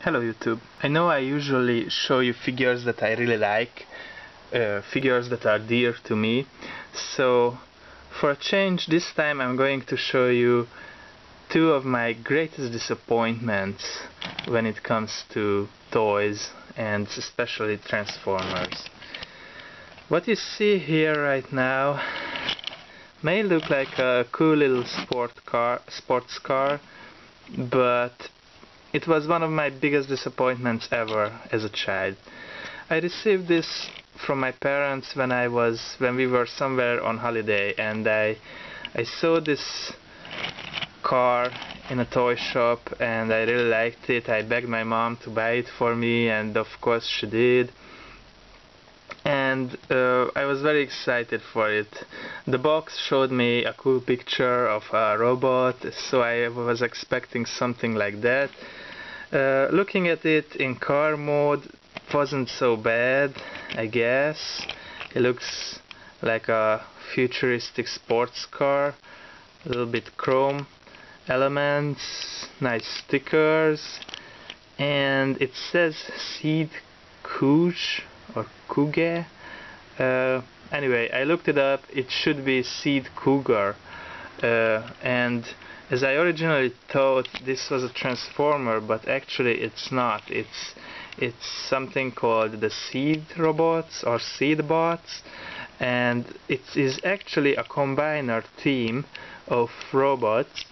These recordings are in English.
Hello YouTube. I know I usually show you figures that I really like, figures that are dear to me, so for a change this time I'm going to show you two of my greatest disappointments when it comes to toys and especially Transformers. What you see here right now may look like a cool little sports car, but it was one of my biggest disappointments ever as a child. I received this from my parents when we were somewhere on holiday, and I saw this car in a toy shop and I really liked it. I begged my mom to buy it for me, and of course she did. And I was very excited for it. The box showed me a cool picture of a robot, so I was expecting something like that. Looking at it in car mode wasn't so bad, I guess. It looks like a futuristic sports car, a little bit chrome elements, nice stickers, and it says Ceed Cougar or Cougar. Anyway, I looked it up. It should be Ceed Cougar, and as I originally thought this was a Transformer, but actually it's not. It's something called the Ceed robots or Ceed bots, and it is actually a combiner team of robots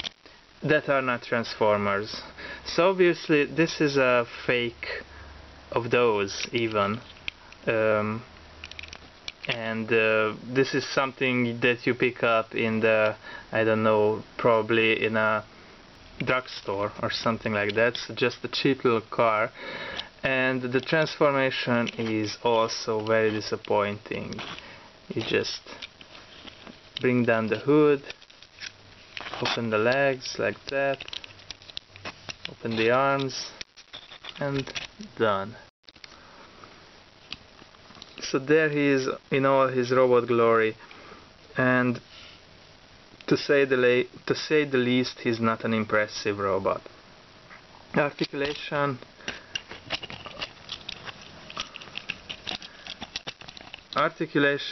that are not Transformers. So obviously this is a fake of those even. This is something that you pick up in the, I don't know, probably in a drugstore or something like that. So just a cheap little car, and the transformation is also very disappointing. You just bring down the hood, open the legs like that, open the arms, and done. So there he is in all his robot glory, and to say the least, he's not an impressive robot. Articulation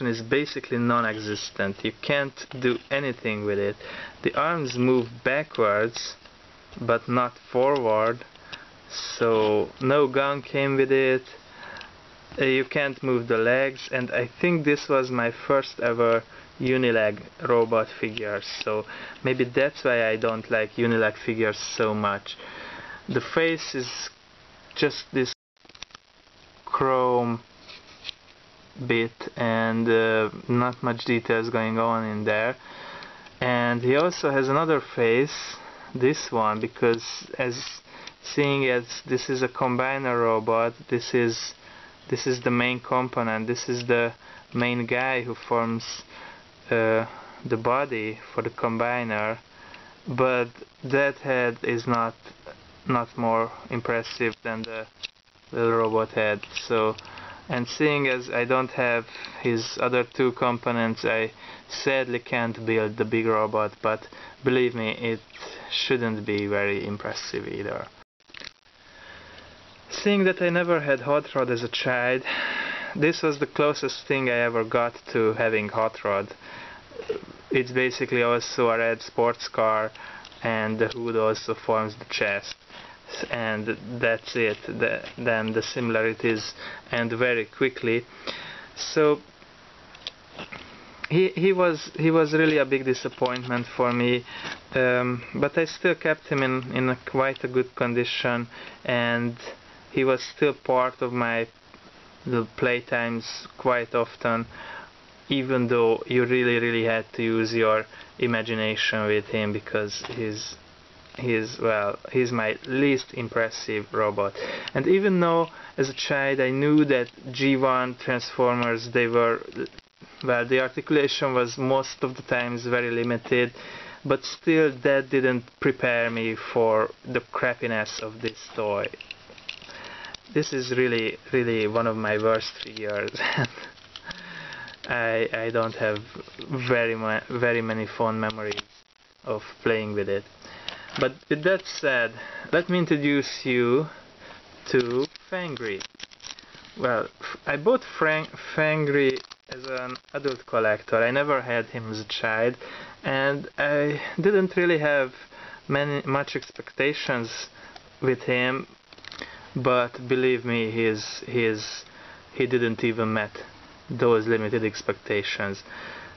is basically non-existent. You can't do anything with it. The arms move backwards but not forward, so no gun came with it. You can't move the legs, and I think this was my first ever unileg robot figure, so maybe that's why I don't like unileg figures so much. The face is just this chrome bit, and not much details going on in there. And he also has another face, this one, because seeing as this is a combiner robot, this is the main component, this is the main guy who forms the body for the combiner, but that head is not more impressive than the little robot head. So, and seeing as I don't have his other two components, I sadly can't build the big robot, but believe me, it shouldn't be very impressive either. Seeing that I never had Hot Rod as a child, this was the closest thing I ever got to having Hot Rod. It's basically also a red sports car, and the hood also forms the chest, and that's it. Then the similarities end very quickly. So he was really a big disappointment for me, but I still kept him in quite a good condition, and he was still part of my little playtimes quite often, even though you really had to use your imagination with him, because he's my least impressive robot. And even though as a child I knew that G1 Transformers, the articulation was most of the times very limited, but still that didn't prepare me for the crappiness of this toy. This is really one of my worst figures. I don't have very many fond memories of playing with it. But with that said, let me introduce you to Fangry. Well, I bought Fangry as an adult collector. I never had him as a child, and I didn't really have much expectations with him, but believe me, he didn't even met those limited expectations.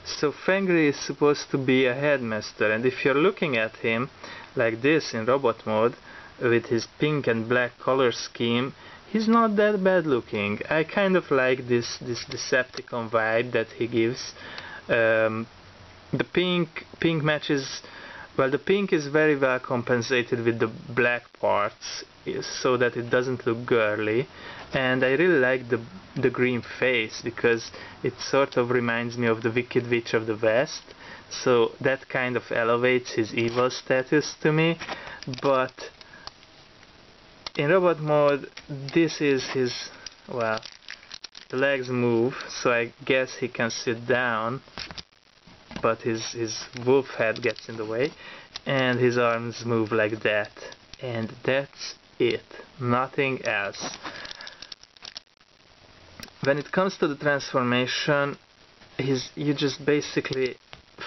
So Fangry is supposed to be a headmaster, and if you're looking at him like this in robot mode with his pink and black color scheme, he's not that bad looking. I kind of like this Decepticon vibe that he gives. The pink matches. Well, the pink is very well compensated with the black parts, so that it doesn't look girly. And I really like the green face, because it sort of reminds me of the Wicked Witch of the West. So that kind of elevates his evil status to me. But in robot mode, this is his, well, the legs move, so I guess he can sit down, but his wolf head gets in the way, and his arms move like that, and that's it, nothing else. When it comes to the transformation, you just basically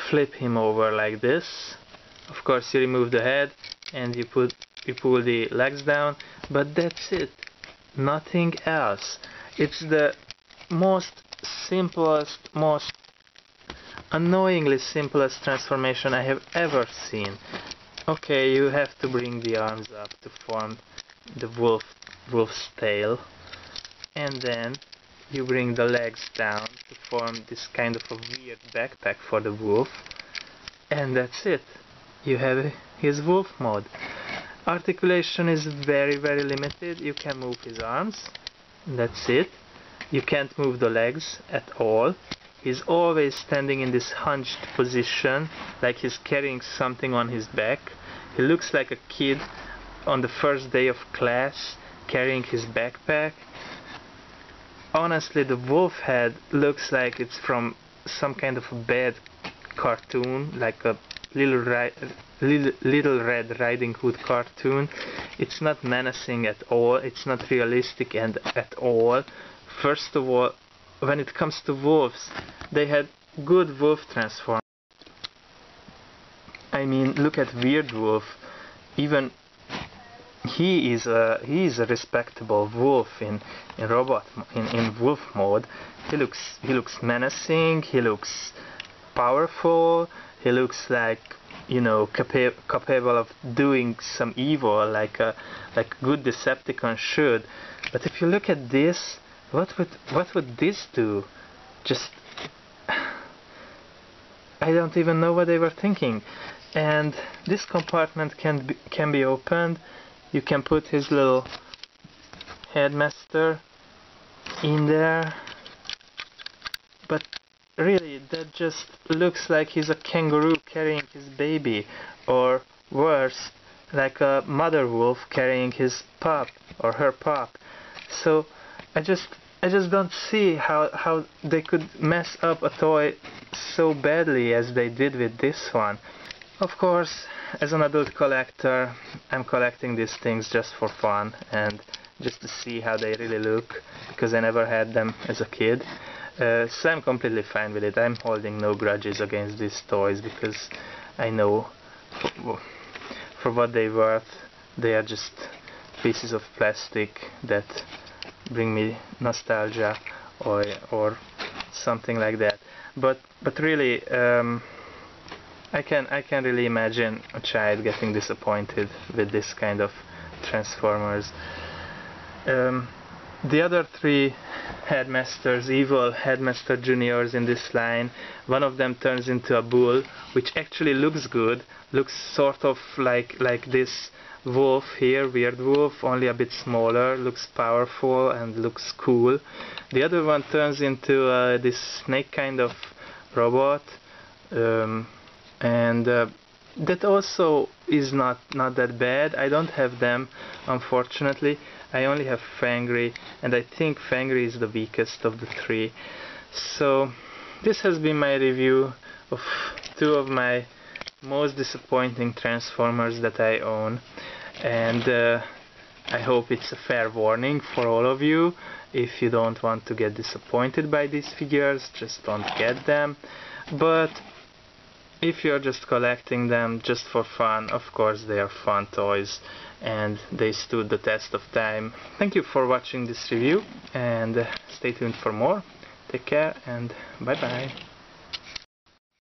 flip him over like this. Of course, you remove the head and you pull the legs down, but that's it, nothing else. It's the most simplest, most annoyingly simplest transformation I have ever seen. Okay, you have to bring the arms up to form the wolf's tail, and then you bring the legs down to form this kind of a weird backpack for the wolf, and that's it. You have his wolf mode. Articulation is very limited. You can move his arms, that's it. You can't move the legs at all. He's always standing in this hunched position, like he's carrying something on his back. He looks like a kid on the first day of class carrying his backpack. Honestly, the wolf head looks like it's from some kind of a bad cartoon, like a Little Red Riding Hood cartoon. It's not menacing at all, it's not realistic at all. First of all, when it comes to wolves, they had good wolf transform. I mean, look at Weird Wolf. Even he is a respectable wolf in wolf mode. He looks menacing. He looks powerful. He looks like, you know, capable of doing some evil, like good Decepticon should. But if you look at this, what would this do? Just, I don't even know what they were thinking. And this compartment can be opened. You can put his little headmaster in there, but really that just looks like he's a kangaroo carrying his baby, or worse, like a mother wolf carrying his pup or her pup. So I just don't see how they could mess up a toy so badly as they did with this one. Of course, as an adult collector, I'm collecting these things just for fun and just to see how they really look, because I never had them as a kid. So I'm completely fine with it. I'm holding no grudges against these toys, because I know for what they're worth, they are just pieces of plastic that bring me nostalgia or something like that. But really, I can really imagine a child getting disappointed with this kind of Transformers. The other three headmasters, evil headmaster juniors in this line, one of them turns into a bull, which actually looks good, looks sort of like this wolf here, Weird Wolf, only a bit smaller, looks powerful and looks cool. The other one turns into this snake kind of robot, and that also is not that bad. I don't have them, unfortunately. I only have Fangry, and I think Fangry is the weakest of the three. So this has been my review of two of my most disappointing Transformers that I own, and I hope it's a fair warning for all of you. If you don't want to get disappointed by these figures, just don't get them. But if you're just collecting them just for fun, of course they are fun toys and they stood the test of time. Thank you for watching this review, and stay tuned for more. Take care and bye bye.